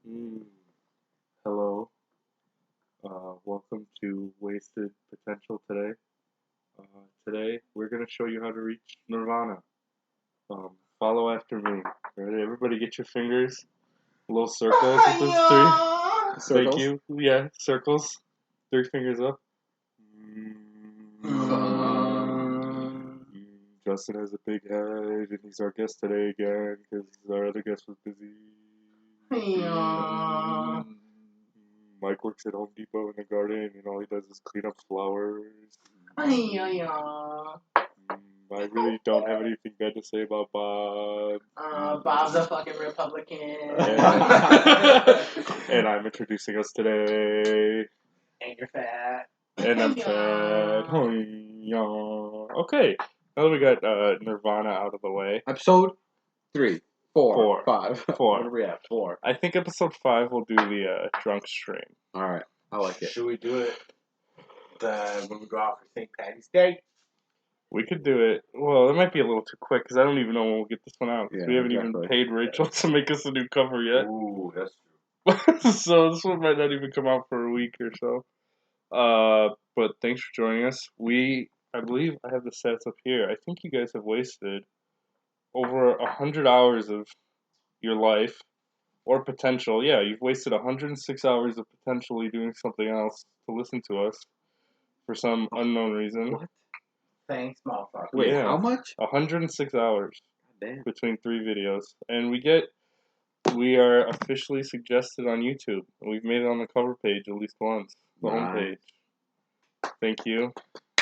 Mm, hello. Welcome to Wasted Potential today. Today, we're going to show you how to reach Nirvana. Follow after me. Ready? Everybody get your fingers. Little circles with those three. Thank Circles? you. Yeah, circles. 3 fingers up. Justin has a big head, and he's our guest today again because our other guest was busy. Mike works at Home Depot in the garden, and all he does is clean up flowers. I really don't have anything bad to say about Bob. Bob's a fucking Republican. And I'm introducing us today. And you're fat. And I'm fat. Okay, now that we got Nirvana out of the way. Episode 3, 4, Four. 5. 4. What are we at? 4. I think episode 5 will do the drunk stream. Alright, I like it. Should we do it when we go out for St. Patty's Day? We could do it. Well, it might be a little too quick because I don't even know when we'll get this one out. Yeah, We haven't exactly. even paid Rachel to make us a new cover yet. Ooh, that's true. So this one might not even come out for a week or so. But thanks for joining us. I believe I have the stats up here. I think you guys have wasted over 100 hours of your life or potential. Yeah, you've wasted 106 hours of potentially doing something else to listen to us for some unknown reason. What? Thanks, motherfucker. Wait, Yeah. how much? 106 hours Damn. between 3 videos. And we are officially suggested on YouTube. We've made it on the cover page at least once. The homepage. Thank you.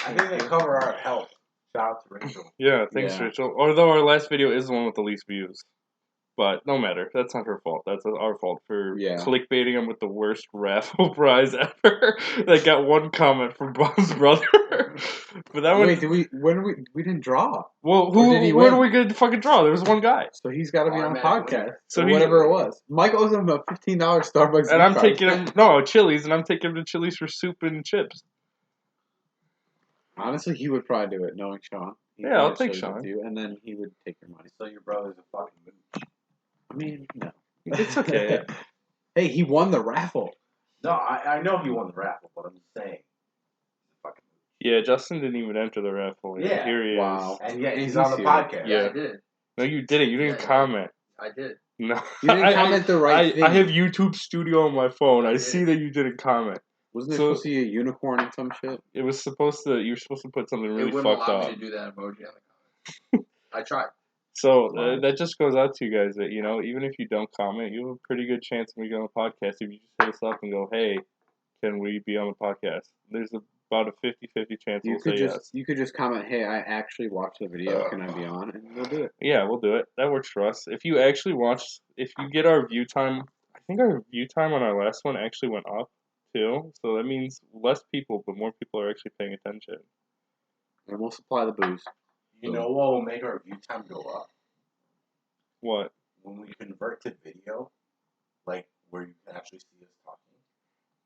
I think they cover our health. Shout out to Rachel. Yeah, thanks, Yeah. Rachel. Although our last video is the one with the least views. But no matter. That's not her fault. That's our fault for clickbaiting him with the worst raffle prize ever. That got 1 comment from Bob's brother. But that Wait, we didn't draw. Well, did he where win? do we get to fucking draw? There was 1 guy. So he's got to be on the podcast. So or he- whatever it was. Mike owes him a $15 Starbucks And I'm gift card. taking him, no, Chili's, and I'm taking him to Chili's for soup and chips. Honestly, he would probably do it, knowing Sean. Yeah, I'll take Sean. With you, and then he would take your money. So your brother's a fucking bitch. I mean, no. It's okay. Hey, he won the raffle. No, I know he won the raffle, but I'm just saying. Fucking. Yeah, Justin didn't even enter the raffle. Yeah. Here he Wow. is. And yet he's He's on the serious. podcast. Yeah. I did. No, you didn't. You didn't Yeah, comment. I did. No. You didn't comment the right thing. I have YouTube Studio on my phone. I did. see that you didn't comment. Wasn't there So- supposed to be a unicorn and some shit? It was supposed to, you were supposed to put something really It wouldn't fucked allow up. me to do that emoji on the comment. I tried. So Wow. that just goes out to you guys that, even if you don't comment, you have a pretty good chance of me getting on the podcast if you just hit us up and go, hey, can we be on the podcast? There's about a 50-50 chance You we'll could say just yes. you could just comment, hey, I actually watched the video. Can I be on? And we'll do it. Yeah, we'll do it. That works for us. If you actually if you get our view time, I think our view time on our last one actually went up too. So that means less people, but more people are actually paying attention. And we'll supply the booze. You know what will make our view time go up? What? When we convert to video, like where you can actually see us talking,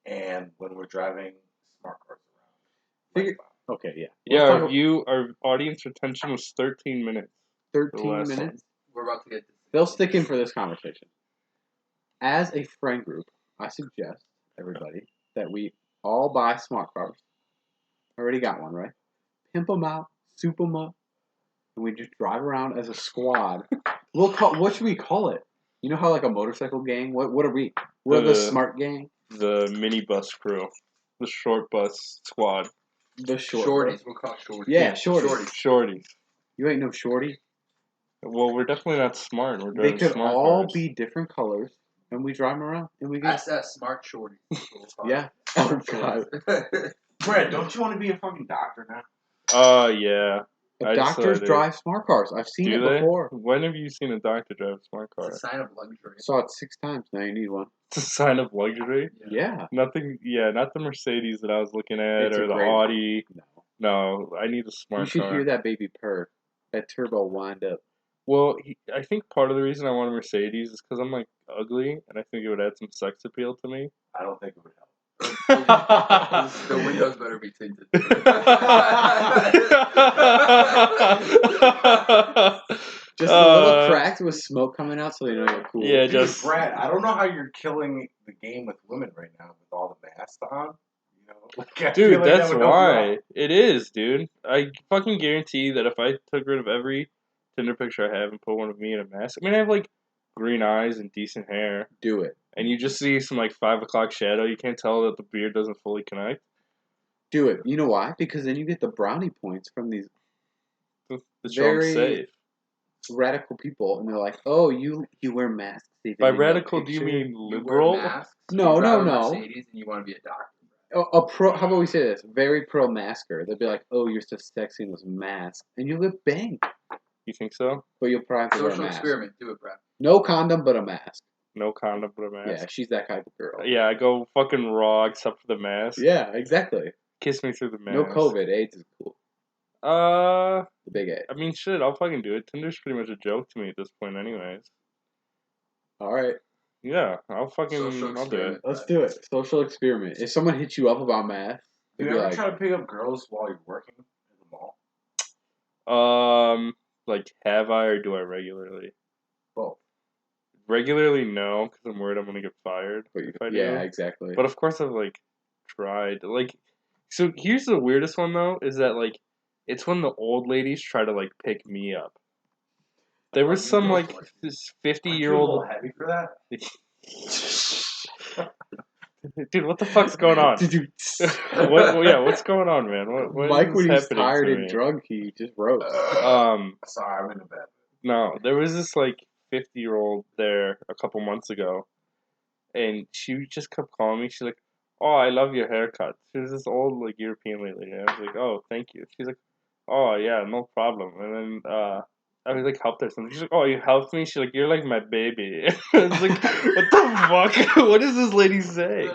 and when we're driving smart cars around. Figure- Okay, yeah. Yeah, Let's talk our audience retention was 13 minutes. 13 last minutes. We're about to get this. They'll stick in for this conversation. As a friend group, I suggest everybody that we all buy smart cars. Already got one, right? Pimp them out, soup them up, and we just drive around as a squad. What should we call it? You know how like a motorcycle gang? What are we? We're the smart gang. The minibus crew. The short bus squad. The Shorties. We'll call it shorties. Yeah, shorties. Shorties. You ain't no shorty. Well, we're definitely not smart. We're They driving could smart all cars. be different colors, and we drive them around, and we get SS Smart Shorties. yeah. Oh god. Brad, don't you want to be a fucking doctor now? Yeah. I Doctors decided- drive smart cars. I've seen Do it they? before. When have you seen a doctor drive a smart car? It's a sign of luxury. Saw it 6 times. Now you need one. It's a sign of luxury. Yeah. Nothing. Yeah, not the Mercedes that I was looking at It's a or the great Audi. No. No, I need a smart You should car. hear that baby purr. That turbo wind up. Well, I think part of the reason I want a Mercedes is because I'm like ugly, and I think it would add some sex appeal to me. I don't think it would help. The windows better be tinted. Just a little Uh, cracked with smoke coming out, so they know you're cool. Yeah, Dude, just Brad, I don't know how you're killing the game with women right now with all the masks on. You know, like, I feel dude, like that that's would help you out. why it is, dude. I fucking guarantee that if I took rid of every Tinder picture I have and put one of me in a mask, I mean, I have like green eyes and decent hair, Do it. and you just see some like 5 o'clock shadow. You can't tell that the beard doesn't fully connect. Do it. You know why? Because then you get the brownie points from these The show's Very- safe. radical people, and they're like, "Oh, you wear masks." even By in your radical, do you picture." mean You wear liberal? masks, No, you drive no, a no. Mercedes and you want to be a doctor. A pro. How about we say this? Very pro masker. They'll be like, "Oh, you're so sexy in those masks," and you'll get banged, You think so? but you'll probably have to wear a Social mask. experiment. Do it, Brad. No condom, but a mask. No condom, but a Yeah, mask. she's that type of girl. Yeah, I go fucking raw except for the mask. Yeah, exactly. Kiss me through the mask. No COVID. AIDS is cool. Uh, The big A. I mean, shit, I'll fucking do it. Tinder's pretty much a joke to me at this point, anyways. All right, Yeah, I'll fucking, Social I'll do it. experiment. let's do it. Social experiment. If someone hits you up about math, Do they'd you be ever like, try to pick up girls while you're working at the mall? Like, have I or do I regularly? Both. Regularly, no, because I'm worried I'm gonna get fired but if I do. yeah, exactly. But of course, I've like tried. Like, so here's the weirdest one though: is that like, it's when the old ladies try to like pick me up. There was some like this Aren't you a 50-year-old. little heavy for that? Dude, what the fuck's going on? Did you? Yeah, what's going on, man? What Mike, is when he's happening tired to and me? drunk, he just roast. Sorry, I'm in the bed. No, there was this like 50-year-old there a couple months ago, and she just kept calling me. She's like, "Oh, I love your haircut." She was this old like European lady, and I was like, "Oh, thank you." She's like, "Oh yeah, no problem." And then I was like, helped her something. She's like, "Oh, you helped me." She's like, "You're like my baby." I was like, "What the fuck? What does this lady say?"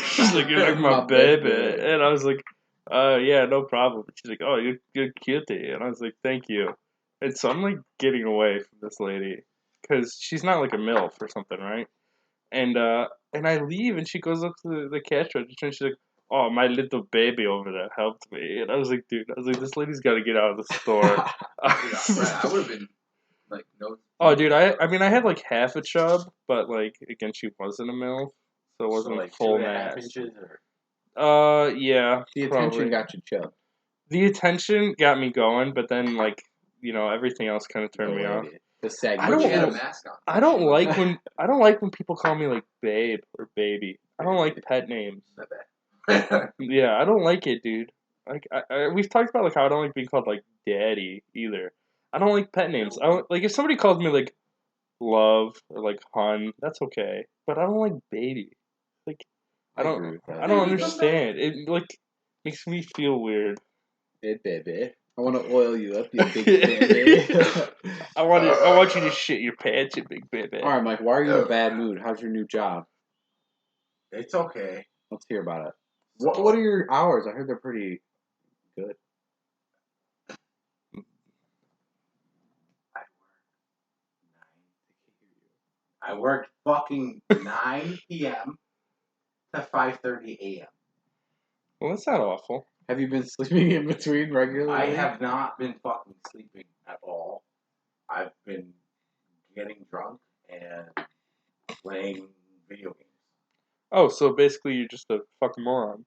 She's like, "You're like my My baby," baby. and I was like, yeah, no problem." She's like, "Oh, you're cutie," and I was like, "Thank you." And so I'm like getting away from this lady because she's not like a MILF or something, right? And I leave, and she goes up to the cash register, and she's like, "Oh, my little baby over there helped me," and I was like, "Dude," I was like, "This lady's got to get out of the store." Yeah, Brad, I would have been like, no. Oh, dude, I mean, I had like half a chub, but like again, she wasn't a MILF, so it wasn't like full 2.5 mass. inches or Yeah, The probably. attention got you chub. The attention got me going, but then like everything else kind of turned me off. The segment. I But don't she had a know. mask on. I don't like when people call me like babe or baby. I don't like pet names. Yeah, I don't like it, dude. Like we've talked about like how I don't like being called like daddy either. I don't like pet names. I don't like if somebody calls me like love or like hun, that's okay. But I don't like baby. Like I agree don't with that. I don't understand. It like makes me feel weird. Hey, baby. I want to oil you up, you big baby. I want you to shit your pants, you big baby. All right, Mike. Why are you in a bad mood? How's your new job? It's okay. Let's hear about it. What are your hours? I heard they're pretty good. I work fucking 9 p.m. to 5:30 a.m. Well, that's not awful. Have you been sleeping in between regularly? I have not been fucking sleeping at all. I've been getting drunk and playing video games. Oh, so basically you're just a fucking moron.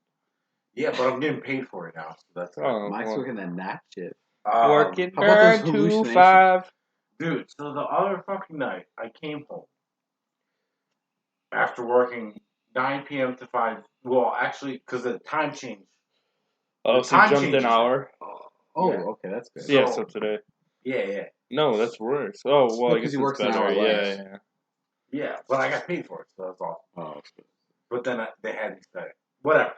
Yeah, but I'm getting paid for it now, so that's good. Oh, Mike's well. working the night shift. Working how about 9 those to hallucinations? 5. Dude, so the other fucking night, I came home after working 9 p.m. to 5. Well, actually, because the time changed. Oh, The so time jumped an changes. hour. Oh, Yeah. okay, that's good. Yeah, So- so today. Yeah. No, that's worse. Oh, well, No, I 'cause guess he it's works an better. hour Yeah, less. yeah. Yeah, but I got paid for it, so that's awesome. Oh, that's good. But then they had me study. Whatever.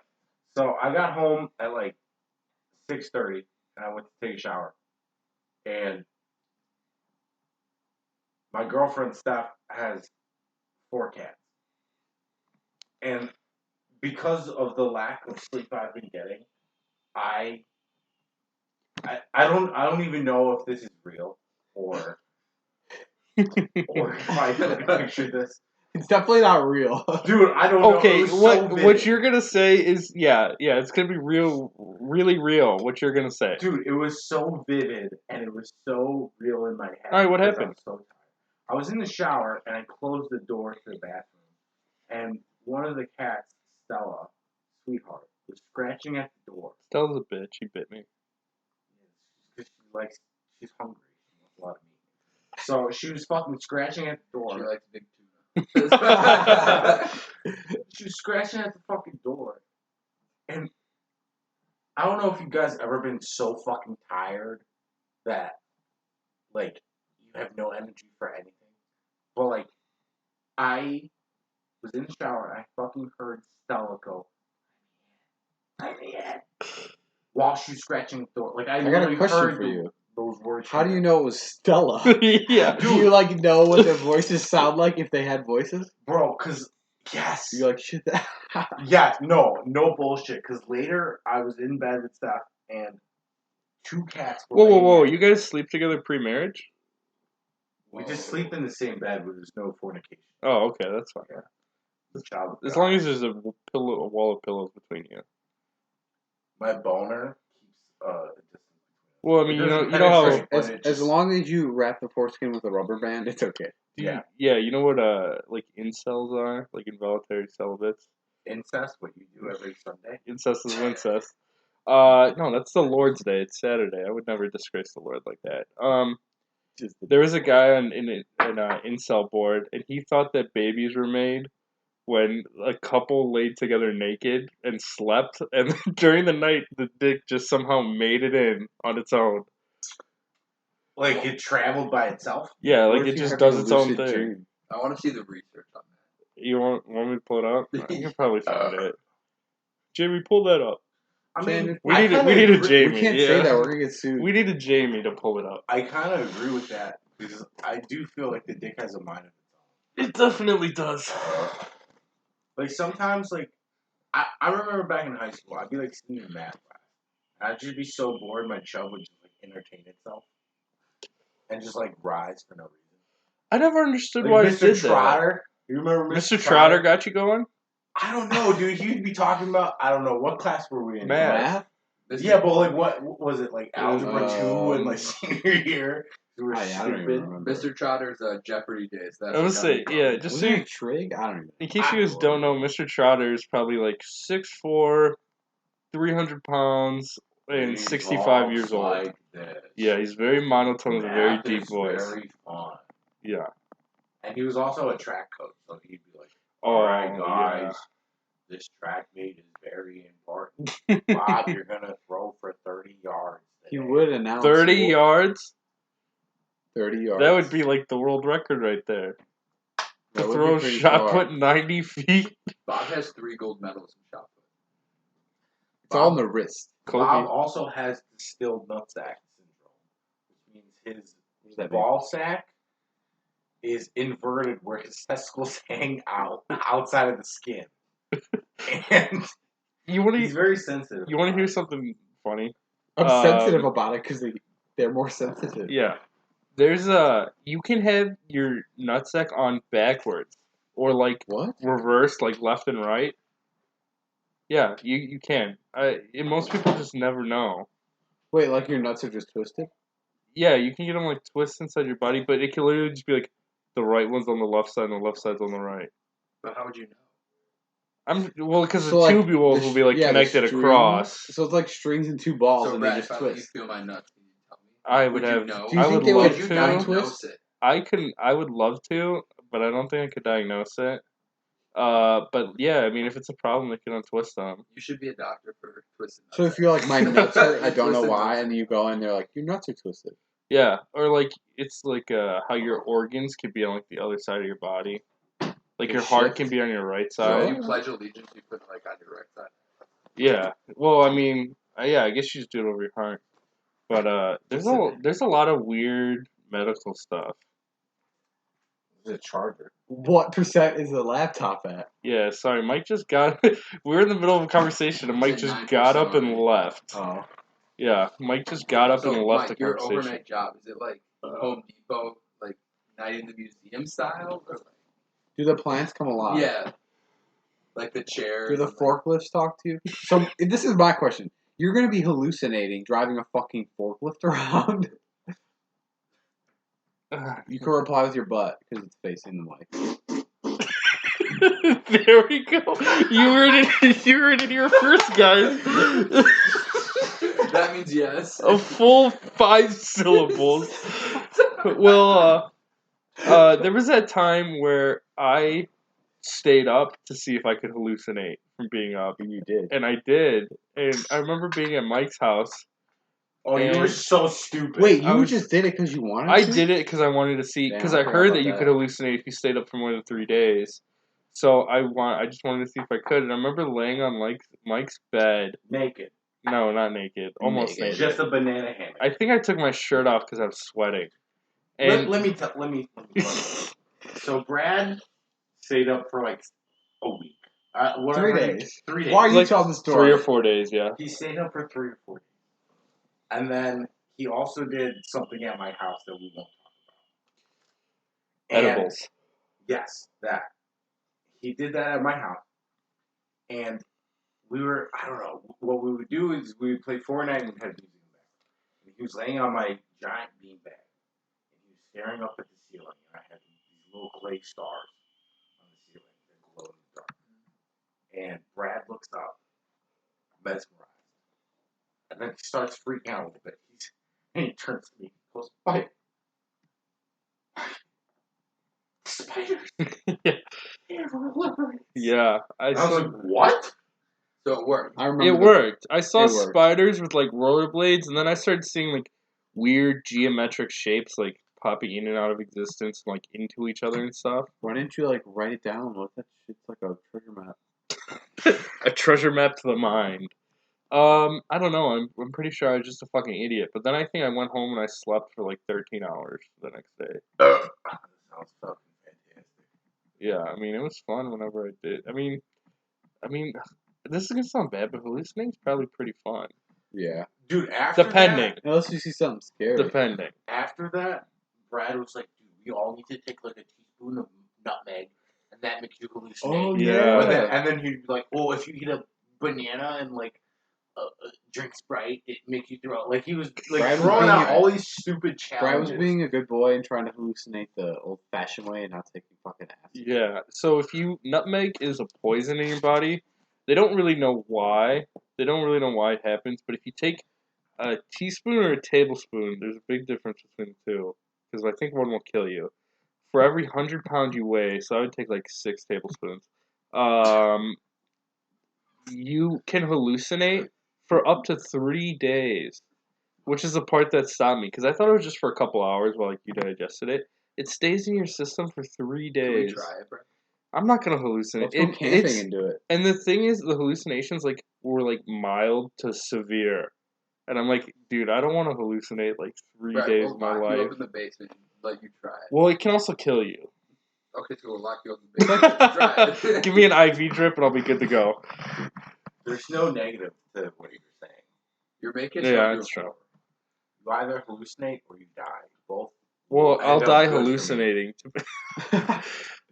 So I got home at like 6:30, and I went to take a shower. And my girlfriend Steph has 4 cats. And because of the lack of sleep I've been getting, I don't even know if this is real or if I pictured this. It's definitely not real. Dude, I don't know. Okay, It was so what vivid. you're gonna say is it's gonna be real, really real. What you're gonna say? Dude, it was so vivid and it was so real in my head. All right, what because I happened? was so tired. I was in the shower and I closed the door to the bathroom, and one of the cats, Stella, sweetheart, was scratching at the door. Stella's a bitch. She bit me. Because she's hungry. She wants a lot of meat. So she was fucking scratching at the She door. likes big tuna. She was scratching at the fucking door. And I don't know if you guys ever been so fucking tired that, like, you have no energy for anything. But, like, I was in the shower and I fucking heard Stella go, "Let me in," while she was scratching the door. Like, I got a literally question heard for you. those words. How do you know it was Stella? Yeah. Do you like know what their voices sound like if they had voices? Bro, because, yes. You're like, shit. Yeah, no bullshit. Because later I was in bed with Steph and two cats were laying Whoa! there. You guys sleep together pre-marriage? We just sleep in the same bed, but there's no fornication. Oh, okay, that's fine. Child of As God. long as there's a wall of pillows between you. My boner keeps a distance. Well, I It mean, you doesn't know how. penetrate, but as, it as just- long as you wrap the foreskin with a rubber band, it's okay. Yeah. Yeah, you know what like incels are? Like involuntary celibates? Incest, what you do every Sunday. Incest is incest. No, that's the Lord's Day. It's Saturday. I would never disgrace the Lord like that. There was a guy on an incel board, and he thought that babies were made when a couple laid together naked and slept, and during the night, the dick just somehow made it in on its own. Like it traveled by itself. Yeah, What like if it you're just having does a its own lucid thing. dream? I want to see the research on that. You want me to pull it up? You can probably find it. Jamie, pull that up. I mean, We I need a kinda Jamie. We can't yeah. say that. We're gonna get sued. We need a Jamie to pull it up. I kind of agree with that because I do feel like the dick has a mind of its own. It definitely does. Like sometimes, like I remember back in high school, I'd be like sitting in math class, and I'd just be so bored, my chub would just like entertain itself and just like rise for no reason. I never understood Like why Mr. it did Trotter, you remember that. Mr. Mr. Trotter got you going? I don't know, dude. He'd be talking about I don't know what class were we in? Math. Yeah, but like what was it like algebra 2 in like Um, senior year? We were I don't even stupid. remember. Mr. Trotter's Jeopardy days. That's I would what say, got me yeah, going. just Wasn't so it you, a trig? I don't even know. in case you guys don't know, Mr. Trotter is probably like 6'4", 300 pounds, and He 65 talks years old. like this. Yeah, he's very monotone with a very Math deep is voice. Very fun. Yeah. And he was also a track coach, so he'd be like, Oh, "All right, guys, yeah. this track meet is very important. Bob, you're gonna throw for 30 yards. He today." would announce 30 yards? 30 yards. That would be like the world record right there. That To would throw be a pretty shot far. put 90 feet. Bob has 3 gold medals in shot put. It's all in the wrist. Bob Kobe. also has distilled nutsack syndrome, which means his What does that mean? ball sack is inverted where his testicles hang out outside of the skin. And You want he's to very sensitive. you want to about hear it. something funny? I'm Um, sensitive about it because they're more sensitive. Yeah. There's you can have your nutsack on backwards or like What? reversed, like left and right. Yeah, you can. And most people just never know. Wait, like your nuts are just twisted? Yeah, you can get them like twisted inside your body, but it can literally just be like the right one's on the left side and the left side's on the right. But how would you know? Because So, the like, tubules will be like the connected strings- across. So it's like strings and two balls, So, and Brad, they if just I let you twist. feel my nuts, can you tell me? I would you have. know? Do you I think would they love would Would you to. diagnose it? I would love to, but I don't think I could diagnose it. But yeah, I mean, if it's a problem, they can untwist them. You should be a doctor for twisting So nuts. if you're like, my nuts hurt, I don't know Twisted why, nuts. and you go in, they're like, your nuts are twisted. Yeah, or like it's like how your organs could be on like the other side of your body. Like They your heart shift? can be on your right So side. if you pledge allegiance, you put like on your right side. Yeah. Well, I mean, yeah, I guess you just do it over your heart. But there's a lot of weird medical stuff. It's a charger. What percent is the laptop at? Yeah, sorry, Mike just got. We were in the middle of a conversation, and Mike It's at just got 9% up and already. left. Oh. Yeah, Mike just got up So, and left Mike, the your conversation. overnight job, is it like Home Depot, like Night in the Museum style? Or like, Do the plants come alive? Yeah. Like the chairs. Do the and, like, forklifts talk to you? So this is my question. You're going to be hallucinating driving a fucking forklift around? You can reply with your butt because it's facing the mic. There we go. You heard it. You heard it here first, guys. That means yes. A full 5 syllables. Well, there was that time where I stayed up to see if I could hallucinate from being up, And you did. and I did. And I remember being at Mike's house. Oh, you And- were so stupid. Wait, I you was- just did it because you wanted I to? did it because I wanted to see, Damn, because I I forgot heard about that you that. could hallucinate if you stayed up for more than 3 days. So I just wanted to see if I could. And I remember laying on Mike's bed. Naked. No, not naked. Almost naked. Just a banana hammock. I think I took my shirt off because I was sweating. And Let me tell you. So Brad stayed up for like a week. 3 days. 3 days. Why are you Like telling the story? 3 or 4 days, yeah. He stayed up for 3 or 4 days. And then he also did something at my house that we won't talk about. And Edibles. yes, that. He did that at my house. And we were, I don't know, what we would do is we would play Fortnite and have music in the background. And he was laying on my giant beanbag. And he was staring up at the ceiling. And I had these little clay stars on the ceiling that glow in the dark. And Brad looks up, mesmerized. And then he starts freaking out a little bit. And he turns to me and goes, Mike, spiders. They're living. Yeah. I was like, what? So it worked. I remember It worked. I saw It worked. spiders with like rollerblades, and then I started seeing like weird geometric shapes like popping in and out of existence, like into each other and stuff. Why didn't you like write it down? What that shit's like a treasure map. A treasure map to the mind. I don't know. I'm pretty sure I was just a fucking idiot. But then I think I went home and I slept for like 13 hours the next day. That sounds fucking fantastic. Yeah, I mean it was fun whenever I did. I mean, this is gonna sound bad, but hallucinating's probably pretty fun. Yeah. Dude, after Depending. Unless you see something scary. Depending. After that, Brad was like, dude, we all need to take like a teaspoon of nutmeg, and that makes you hallucinate. Oh, Yeah. yeah. And then he'd be like, oh, if you eat a banana and like drink Sprite, it makes you throw out. Like he was like Brad was throwing being out a- all these stupid Brad was challenges. being a good boy and trying to hallucinate the old-fashioned way and not taking fucking acid. Yeah. So if nutmeg is a poison in your body, they don't really know why. They don't really know why it happens. But if you take a teaspoon or a tablespoon, there's a big difference between the two. Because I think one will kill you. For every 100 pounds you weigh, so I would take like 6 tablespoons. You can hallucinate for up to 3 days, which is the part that stopped me. Because I thought it was just for a couple hours while like you digested it. It stays in your system for 3 Can we days. try it, bro? I'm not gonna hallucinate. Let's go camping and do it. And the thing is, the hallucinations like were like mild to severe, and I'm like, dude, I don't want to hallucinate like 3 Brad, days we'll of my lock you life. up in the basement and let you try it. Well, it can also kill you. Okay, so we'll lock you up in the basement. Try it. Give me an IV drip, and I'll be good to go. There's no negative to what you're saying. You're making Yeah, something that's true. You either hallucinate or you die. Both. Well, End I'll up die good for me. hallucinating.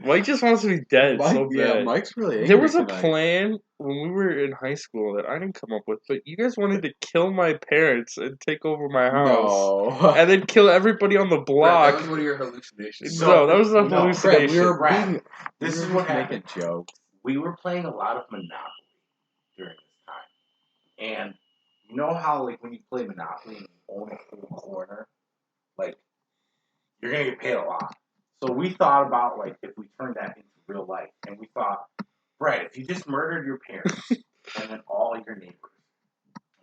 Mike just wants to be dead so bad. Yeah, Mike's really angry There was a tonight. plan when we were in high school that I didn't come up with, but you guys wanted to kill my parents and take over my house. No. And then kill everybody on the Brad, block. that was one of your hallucinations. No, that was a No, hallucination. Fred, we were Brad, being... this we is were what just happened. making jokes. We were playing a lot of Monopoly during this time. And you know how, like, when you play Monopoly and you own a whole corner, like, you're going to get paid a lot. So we thought about, like, if we turned that into real life. And we thought, Brad, if you just murdered your parents and then all your neighbors,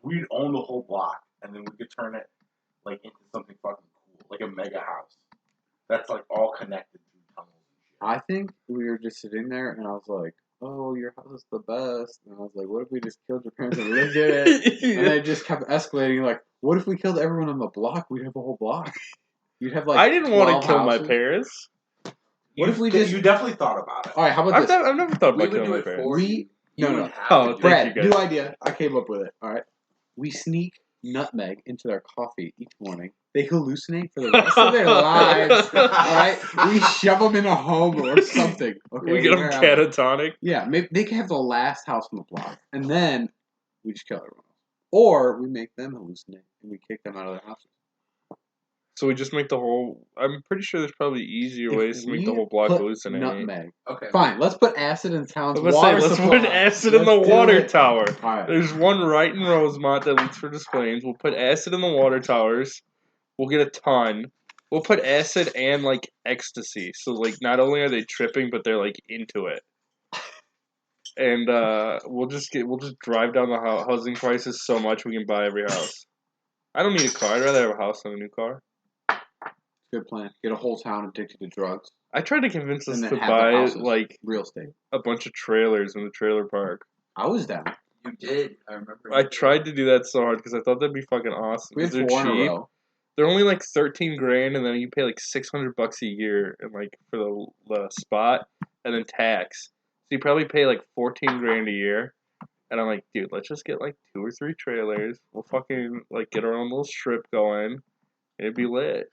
we'd own the whole block. And then we could turn it, like, into something fucking cool. Like a mega house. That's, like, all connected through tunnels and shit. I think we were just sitting there, and I was like, oh, your house is the best. And I was like, what if we just killed your parents and lived in it? And then it just kept escalating, like, what if we killed everyone on the block? We'd have a whole block. You'd have, like, I didn't want 12 to kill my houses. parents. What if we just... You definitely thought about it. Alright, how about this? I've never thought We about would killing do my it parents. for We- you. You no, wouldn't no. have Oh, to do it. Brad, Brad, you guys. new idea. I came up with it. Alright. We sneak nutmeg into their coffee each morning, they hallucinate for the rest of their lives. All right, we shove them in a home or something. Okay, We get them wherever. catatonic. Yeah, maybe they can have the last house on the block, and then we just kill everyone else. Or we make them hallucinate and we kick them out of their houses. So we just make the whole. I'm pretty sure there's probably easier If ways to make the we whole block put hallucinate. nutmeg. Okay. Fine, let's put acid in town's I was water gonna say, let's supply. put acid in the Let's do water it. tower. All right. There's one right in Rosemont that leads for Des Plaines. We'll put acid in the water towers. We'll get a ton. We'll put acid and like ecstasy. So like not only are they tripping, but they're like into it. And we'll just drive down the housing prices so much we can buy every house. I don't need a car. I'd rather have a house than a new car. Good plan. Get a whole town addicted to drugs I tried to convince us and then to have buy the houses. like Real estate. a bunch of trailers in the trailer park. I was down. You did. I remember. I tried to do that so hard because I thought that'd be fucking awesome. We had 'Cause they're 4 in a cheap. row. They're only like $13,000, and then you pay like $600 a year, and like for the spot, and then tax. So you probably pay like $14,000 a year. And I'm like, dude, let's just get like 2 or 3 trailers. We'll fucking like get our own little strip going. It'd be lit.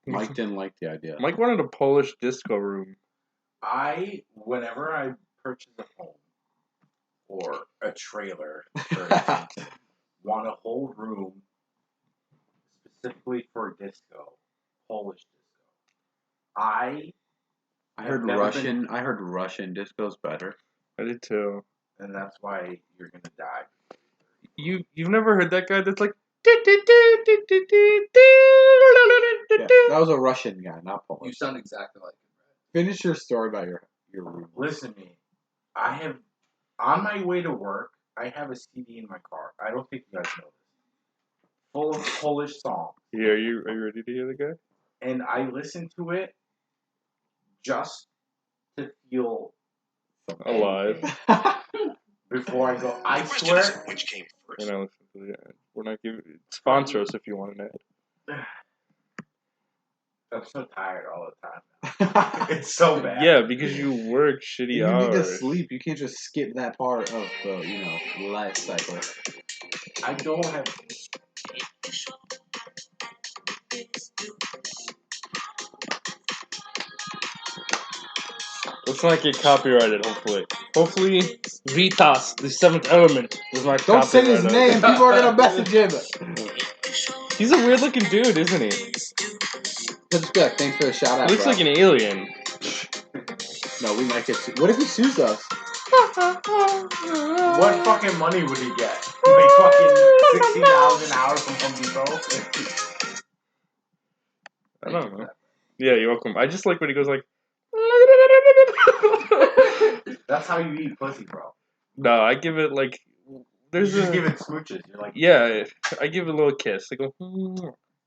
Mike didn't like the idea. Mike wanted a Polish disco room. Whenever I purchase a home or a trailer, for instance, want a whole room specifically for disco, Polish disco. I heard never Russian. I heard Russian disco's better. I did too. and that's why you're gonna die. You've never heard that guy that's like. Yeah, that was a Russian guy, not You Polish. sound exactly like him. Finish your story about your room. Listen to me. I have, on my way to work, I have a CD in my car. I don't think you guys know this. Full of Polish songs. Yeah, are you ready to hear the guy? And I listen to it just to feel Alive. before I go. I swear. Which came first? We're not listening to the ad. We're not giving. Sponsor us if you want an ad. I'm so tired all the time. It's so bad. Yeah, because you work shitty You hours. need to sleep. You can't just skip that part of the, life cycle. I don't have. Let's not get copyrighted, hopefully. Hopefully, Vitas, the seventh element, does not Don't say his copyright name. us. People are gonna message him. He's a weird looking dude, isn't he? He'll just be like, "Thanks for the shout out." He looks bro." like an alien. No, we might get. What if he sues us? What fucking money would he get? Like fucking $60 an hour from Home Depot? I don't know. Yeah, you're welcome. I just like when he goes like. That's how you eat pussy, bro. No, I give it like. There's You just a. give it smooches. You're like, Yeah, I give it a little kiss. I go.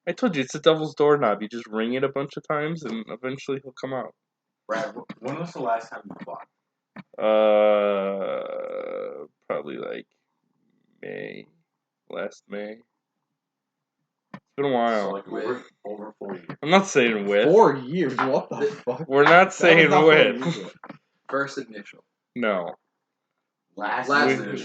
I told you it's a devil's doorknob. You just ring it a bunch of times, and eventually he'll come out. Brad, when was the last time you fought? Probably like May, last May. It's been a while. So like over 4 years. I'm not saying with. 4 years. What the fuck? We're not saying That was not 4 with. years ago. First initial. No, Last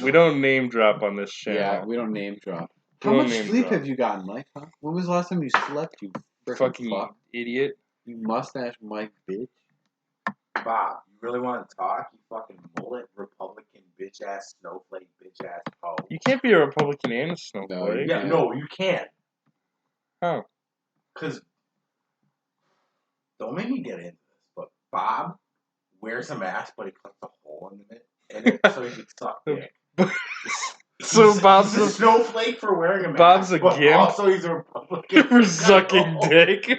we don't name drop on this channel. Yeah, we don't name drop. We How don't much name sleep drop. have you gotten, Mike? Huh? When was the last time you slept? You frickin' Fucking fuck. idiot. You mustache, Mike, bitch. Bob, you really want to talk? You fucking mullet Republican bitch ass snowflake bitch ass hoe. You can't be a Republican and a snowflake. Yeah, no, you can't. How? Cause don't make me get into this, but Bob wears a mask, but he cuts a hole in it, so he can suck dick. So Bob's he's a a snowflake for wearing a mask. Bob's a but gimp? Also, he's a Republican for sucking dick.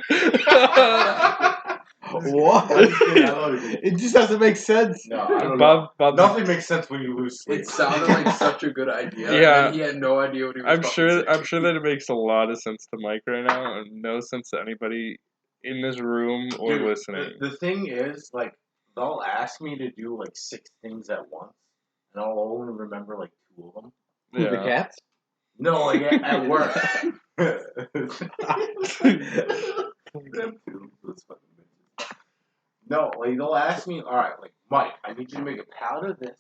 What? It just doesn't make sense. No, I don't know. Bob's Nothing makes sense when you lose sleep. It sounded like such a good idea. Yeah. And he had no idea what he was I'm fucking sure saying. that it makes a lot of sense to Mike right now, and no sense to anybody in this room or Dude, listening. The thing is, like, they'll ask me to do like 6 things at once, and I'll only remember like 2 of them. Who, the Yeah. cats? No, like at work. No, like they'll ask me, all right, like Mike, I need you to make a pallet of this,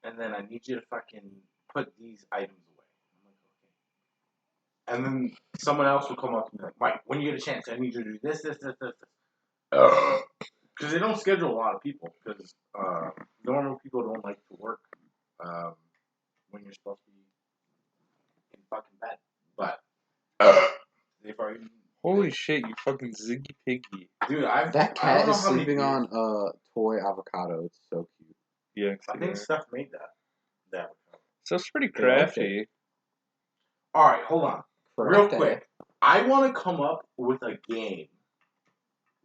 and then I need you to fucking put these items away. and then someone else will come up and be like, Mike, when you get a chance, I need you to do this. Because they don't schedule a lot of people. Because normal people don't like to work when you're supposed to be in fucking bed. But they've already. Holy shit, you fucking Ziggy Piggy. Dude, That I don't cat know is how many sleeping years- on a toy avocado. It's so cute. Yeah, I think Steph made that. so it's pretty They liked crafty. All right, hold on. Real Correct. quick, I want to come up with a game,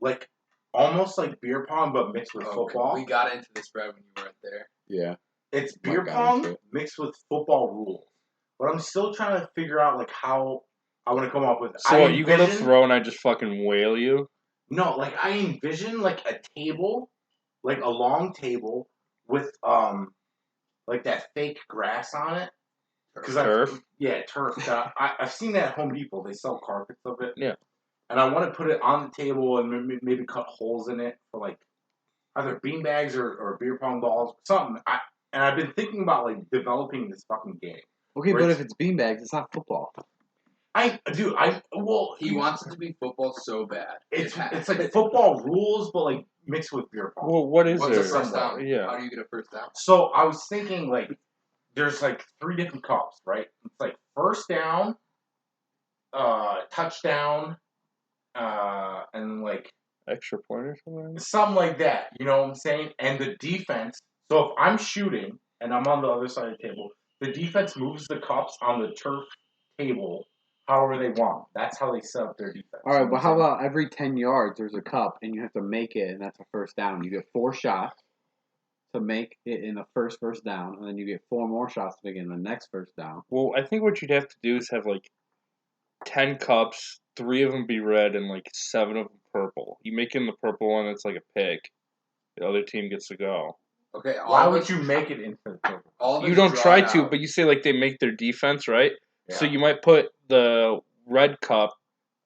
like almost like beer pong, but mixed with football. We got into this right when you weren't there. Yeah. It's beer got pong into it. mixed with football rules, but I'm still trying to figure out like how I want to come up with. So I you go to envision- throw and I just fucking whale you? No, like I envision like a table, like a long table with like that fake grass on it. Turf? Yeah, turf. I've seen that at Home Depot. They sell carpets of it. Yeah. And I want to put it on the table and maybe cut holes in it for like either beanbags or beer pong balls, something. I've been thinking about like developing this fucking game. Okay, Where but it's- if it's beanbags, it's not football. He wants it to be football so bad. It's like football rules, but like mixed with beer pong. Well, what is What's there? a first down? Yeah. How do you get a first down? So I was thinking like there's like 3 different cups, right? It's like first down, touchdown, and like Extra point or something? something like that. You know what I'm saying? And the defense. So if I'm shooting and I'm on the other side of the table, the defense moves the cups on the turf table however they want. That's how they set up their defense. All right, but how about every 10 yards there's a cup and you have to make it, and that's a first down. You get 4 shots to make it in the first down, and then you get 4 more shots to make it in the next first down. Well, I think what you'd have to do is have like 10 cups, 3 of them be red, and like 7 of them purple. You make it in the purple one, it's like a pick. The other team gets to go. Okay. Why would you make it into the table? You don't try to, but you say like they make their defense, right? So Yeah. you might put the red cup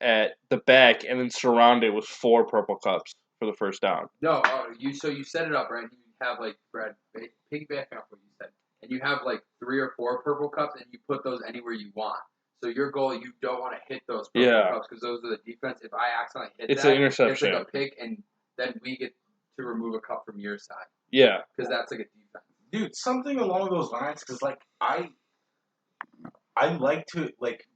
at the back and then surround it with 4 purple cups for the first down. No, you set it up right. You have like Brad piggyback off what you said, and you have like 3 or 4 purple cups, and you put those anywhere you want. So your goal, you don't want to hit those purple Yeah. cups because those are the defense. If I accidentally hit It's that, an interception. it's like a pick, and then we get to remove a cup from your side Yeah. because that's like a defense. Dude, something along those lines, because like I like to like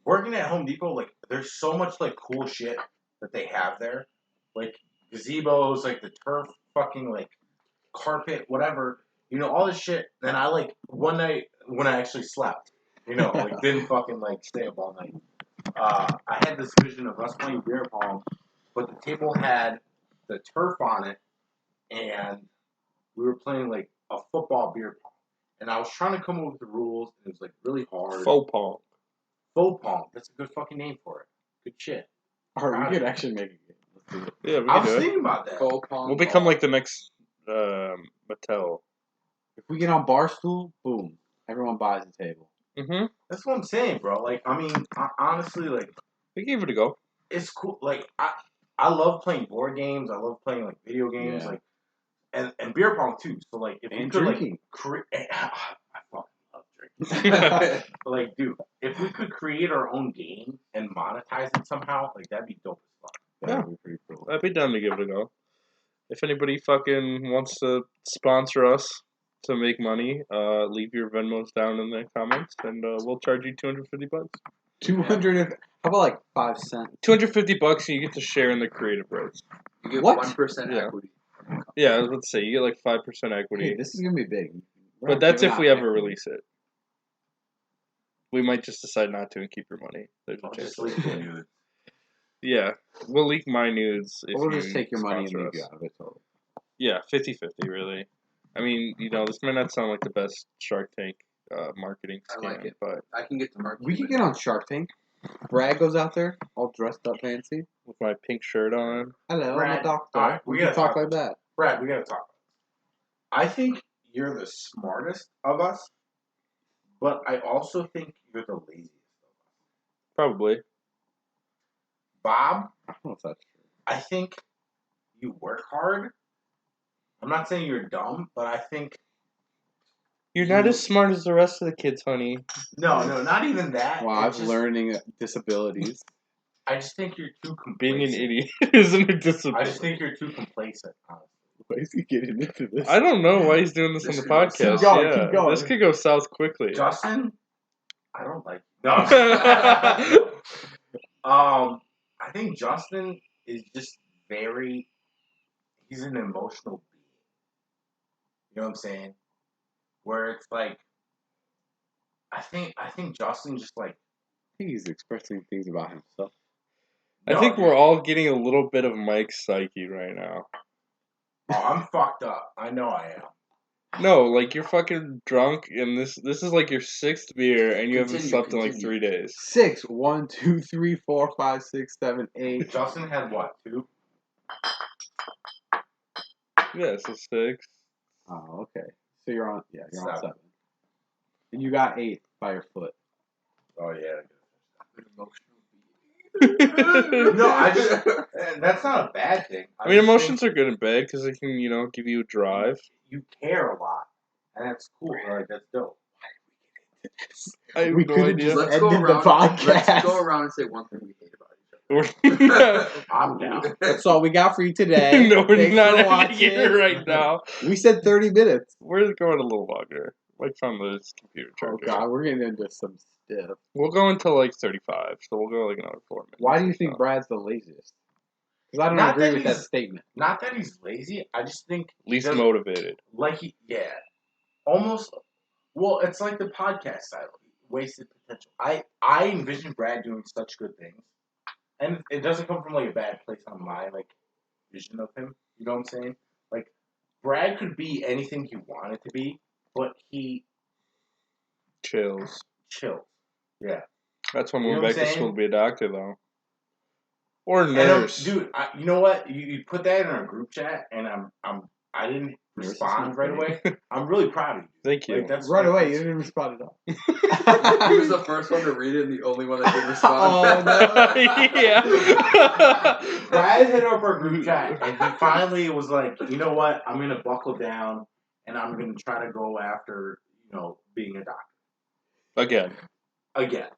working at Home Depot. Like, there's so much like cool shit that they have there, like gazebos, like the turf, fucking like carpet, whatever. You know, all this shit. And I like one night when I actually slept, you know, like didn't fucking like stay up all night. I had this vision of us playing beer pong, but the table had the turf on it, and we were playing like a football beer pong. And I was trying to come up with the rules, and it was like really hard. Faux pong. Faux pong. That's a good fucking name for it. Good shit. All right, we could actually make it. Let's do it. Yeah, we I can was do it. thinking about that. Full pong We'll become ball. like the next Mattel. If we get on Barstool, boom, everyone buys the table. Mm-hmm. That's what I'm saying, bro. Like, I mean, honestly, like, We gave it a go. it's cool. Like, I love playing board games. I love playing like video games, Yeah. like, and beer pong too. So like, if we And could drinking. like I fucking love drinking. But like, dude, if we could create our own game and monetize it somehow, like that'd be dope as fuck. That would be pretty cool. I'd be down to give it a go. If anybody fucking wants to sponsor us to make money, leave your Venmos down in the comments, and we'll charge you $250. 200. How about like 5 cents? $250, and you get to share in the creative rights. You get What? 1% Yeah. equity. Yeah, let's say you get like 5% equity, Hey, this is gonna be big. We're but not that's giving if we out ever equity. release it. We might just decide not to and keep your money. There's a I'll chance. just leave the nudes. Yeah, we'll leak my nudes if Or we'll you just take your money and sponsor leave you us. out of it totally. Yeah, 50-50, really. I mean, you know, this might not sound like the best Shark Tank marketing I scam, like it. but I can get to market. We could get on Shark Tank. Brad goes out there, all dressed up fancy. with my pink shirt on, Hello, I'm a Brad, doctor. alright, we we can gotta talk talk like that. Brad, we gotta talk. I think you're the smartest of us, but I also think you're the laziest of us. probably. Bob, I don't know if that's true. I think you work hard. I'm not saying you're dumb, but I think You're not as smart as the rest of the kids, honey. No, not even that. Wow, It's I've just- learning disabilities. I just think you're too complacent. Being an idiot isn't a discipline. I just think you're too complacent. Honestly. Why is he getting into this? I don't know why he's doing this on This the could go podcast. south. Keep going, yeah, keep going. this could go south quickly. Justin, I don't like. No. I think Justin is just very. He's an emotional being. You know what I'm saying? Where it's like. I think Justin just like. I think he's expressing things about himself. I think we're all getting a little bit of Mike's psyche right now. Oh, I'm fucked up. I know I am. No, like you're fucking drunk, and this is like your 6th beer, and you haven't Continue, slept in like continue. 3 days. 6. 1, 2, 3, 4, 5, 6, 7, 8. Justin had what, 2? Yeah, so 6. Oh, okay. So you're on. Yeah, you're on 7. 7. And you got 8 by your foot. Oh yeah. An emotional being. No, I just. That's not a bad thing. I mean, just emotions think are good and bad because they can, give you a drive. You care a lot, and that's cool. Like that's dope. I have We no could've idea. just- Let's go Ended the around. podcast. Let's go around and say one thing we hate about each other. I'm down. That's all we got for you today. no, we're Thanks not for having it watching. right now. We said 30 minutes. We're going a little longer. Mike found this computer Oh, charger. God. We're getting into some stuff. We'll go until like 35, so we'll go like another 4 minutes. Why do you or think so. Brad's the laziest? Because I don't Not agree that with that he's- statement. Not that he's lazy. I just think Least doesn't- motivated. like almost. Well, it's like the podcast style, wasted potential. I envision Brad doing such good things, and it doesn't come from like a bad place on my like vision of him. You know what I'm saying? Like Brad could be anything he wanted to be, but he Chills. chilled. Yeah. That's when You we know went what back I'm to school saying? to be a doctor, though. Or And nurse. dude, you know what? You put that in our group chat, and I didn't Nurse is respond not right great. away. I'm really proud of you. Thank you. Like, that's Right away, you didn't respond at all. He was the first one to read it and the only one that did respond. Oh, no. yeah. Brad hit up our group chat, and he finally was like, "You know what? I'm gonna buckle down, and I'm gonna try to go after, being a doctor Again. again."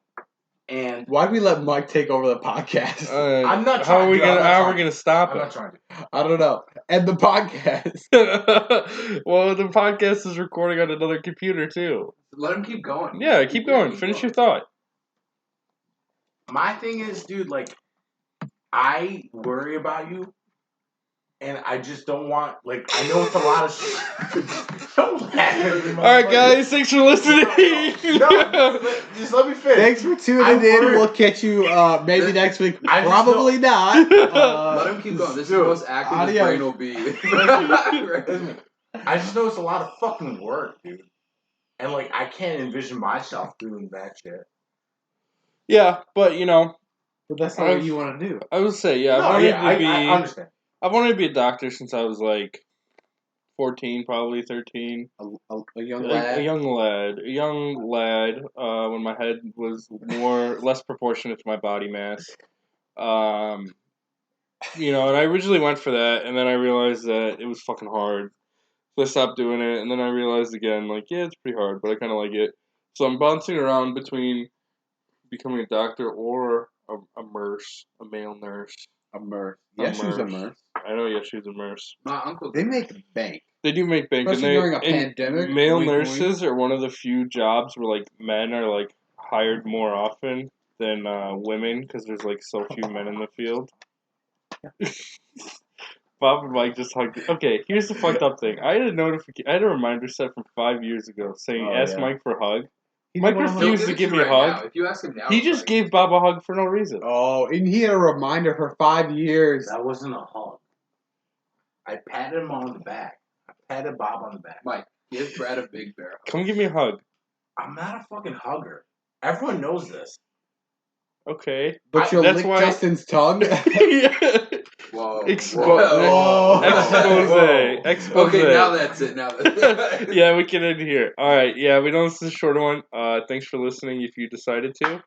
And Why'd we let Mike take over the podcast? I'm not How trying are we to- I'm gonna? not How are trying- we gonna stop I'm it? not trying to. I don't know. End the podcast. Well, the podcast is recording on another computer too. Let him keep going. Yeah, keep going. Finish your thought. My thing is, dude, like, I worry about you, and I just don't want, like, I know it's a lot of shit. Don't laugh at me, All right, motherfucker. guys. Thanks for listening. No, just let me finish. Thanks for tuning I in. worry- We'll catch you maybe next week. I just Probably not. Let him keep going. This is the Dude, most active his adios. brain will be. Listen, I just know it's a lot of fucking work, dude. And, like, I can't envision myself doing that shit. Yeah, but But that's not what you want to do. I would say, yeah, No, I wanted yeah, to be. I understand. I've wanted to be a doctor since I was like 14, probably 13. A young A lad. young lad. When my head was less proportionate to my body mass. And I originally went for that, and then I realized that it was fucking hard. So I stopped doing it, and then I realized again, like, yeah, it's pretty hard, but I kind of like it. So I'm bouncing around between becoming a doctor or a male nurse. A Murph. A Yes, she's a Murph. Murph. I know, yeah, she's a nurse. My uncle. They make bank. They do make bank, and Especially during a and pandemic. Male Wink, wink. nurses are one of the few jobs where like men are like hired more often than women because there's like so few men in the field. Bob and Mike just hugged. Okay, here's the fucked up thing. I had a reminder set from 5 years ago saying, Oh, "Ask yeah. Mike for a hug." He Mike didn't wanna refused hug- to give me a hug. If you ask him now, He it's just like- gave Bob a hug for no reason. Oh, and he had a reminder for 5 years. That wasn't a hug. I patted him on the back. I patted Bob on the back. Mike, give Brad a big bear. Come give me a hug. I'm not a fucking hugger. Everyone knows this. Okay. But you'll that's lick why- Justin's tongue. Whoa. Whoa. Expose. Expose. Okay, now that's it. Now that's Yeah, we can end here. All right. Yeah, we know this is a shorter one. Thanks for listening. If you decided to,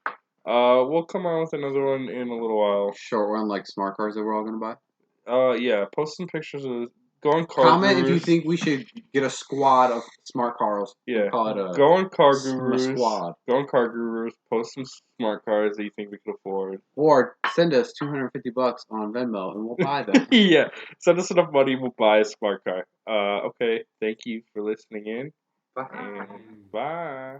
we'll come on with another one in a little while. Short one like smart cars that we're all gonna buy. Yeah, post some pictures of Go on Car Comment if you Gurus. think we should get a squad of smart cars. Yeah. Call it a Go on Car sm- Gurus. squad. Go on Car Gurus. Post some smart cars that you think we can afford. Or send us $250 on Venmo and we'll buy them. Yeah. Send us enough money, we'll buy a smart car. Okay. Thank you for listening in. Bye. And bye.